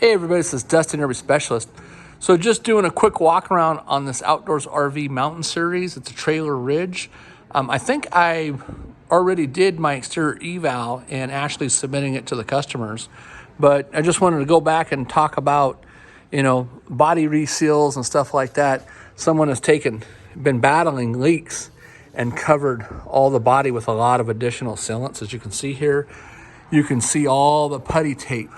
Hey everybody, this is Dustin, RV Specialist. So just doing a quick walk around on this Outdoors RV mountain series. It's a trailer ridge. I think I already did my exterior eval and actually submitting it to the customers. But I just wanted to go back and talk about, body reseals and stuff like that. Someone has been battling leaks and covered all the body with a lot of additional sealants. As you can see here, you can see all the putty tape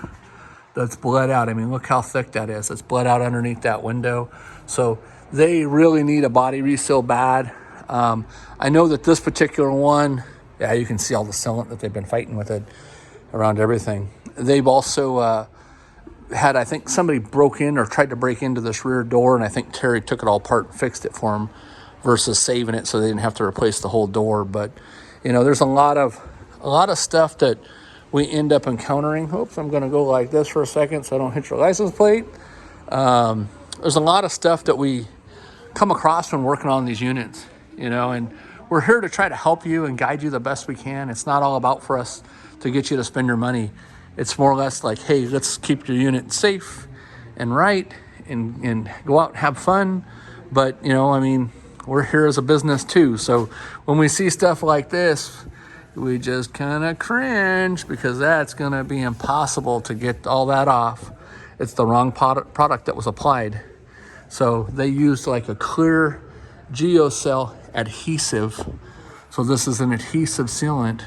that's bled out. I mean, look how thick that is. It's bled out underneath that window. So they really need a body reseal bad. I know that this particular one, you can see all the sealant that they've been fighting with it around everything. They've also had, I think somebody broke in or tried to break into this rear door, and I think Terry took it all apart and fixed it for them versus saving it so they didn't have to replace the whole door. But, there's a lot of stuff that we end up encountering. Oops, I'm gonna go like this for a second so I don't hit your license plate. There's a lot of stuff that we come across when working on these units, and we're here to try to help you and guide you the best we can. It's not all about for us to get you to spend your money. It's more or less like, hey, let's keep your unit safe and right and go out and have fun. But, we're here as a business too. So when we see stuff like this, we just kind of cringe because that's going to be impossible to get all that off. It's the wrong product that was applied. So they used like a clear geocell adhesive. So this is an adhesive sealant.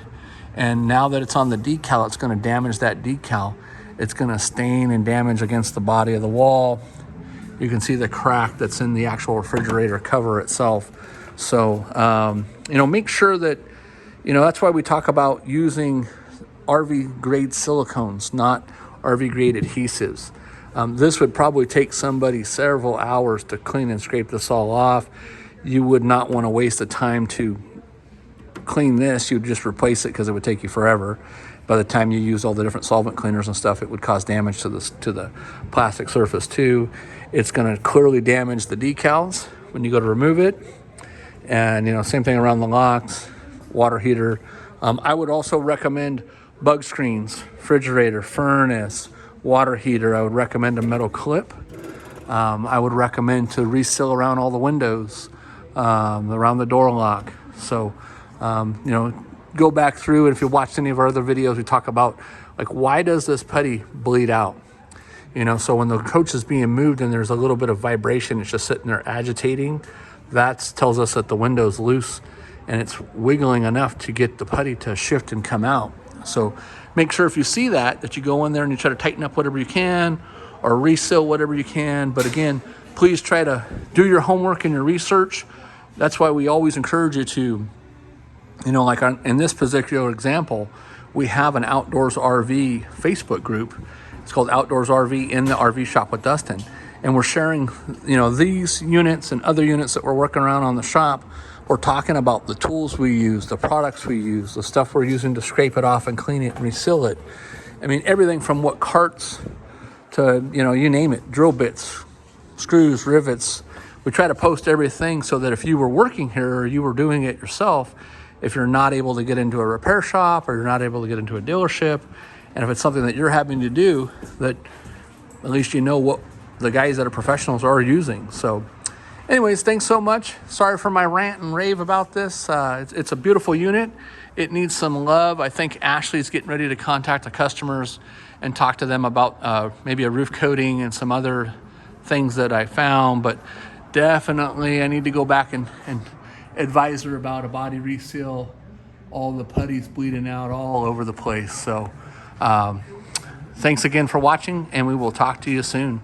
And now that it's on the decal, it's going to damage that decal. It's going to stain and damage against the body of the wall. You can see the crack that's in the actual refrigerator cover itself. So, make sure that that's why we talk about using RV grade silicones, not RV grade adhesives. This would probably take somebody several hours to clean and scrape this all off. You would not want to waste the time to clean this. You'd just replace it because it would take you forever. By the time you use all the different solvent cleaners and stuff, it would cause damage to the plastic surface too. It's going to clearly damage the decals when you go to remove it. And, same thing around the locks. Water heater. I would also recommend bug screens, refrigerator, furnace, water heater. I would recommend a metal clip. I would recommend to reseal around all the windows, around the door lock. So, go back through, and if you watched any of our other videos, we talk about like, why does this putty bleed out? So when the coach is being moved and there's a little bit of vibration, it's just sitting there agitating. That tells us that the window's loose and it's wiggling enough to get the putty to shift and come out. So make sure if you see that you go in there and you try to tighten up whatever you can or reseal whatever you can. But again, please try to do your homework and your research. That's why we always encourage you to, in this particular example, we have an Outdoors RV Facebook group. It's called Outdoors RV in the RV Shop with Dustin. And we're sharing, these units and other units that we're working around on the shop. We're talking about the tools we use, the products we use, the stuff we're using to scrape it off and clean it and reseal it. I mean, everything from what carts to, you name it, drill bits, screws, rivets. We try to post everything so that if you were working here or you were doing it yourself, if you're not able to get into a repair shop or you're not able to get into a dealership, and if it's something that you're having to do, that at least you know what the guys that are professionals are using. So anyways, thanks so much. Sorry for my rant and rave about this. It's a beautiful unit. It needs some love. I think Ashley's getting ready to contact the customers and talk to them about maybe a roof coating and some other things that I found. But definitely I need to go back and advise her about a body reseal. All the putty's bleeding out all over the place. So thanks again for watching, and we will talk to you soon.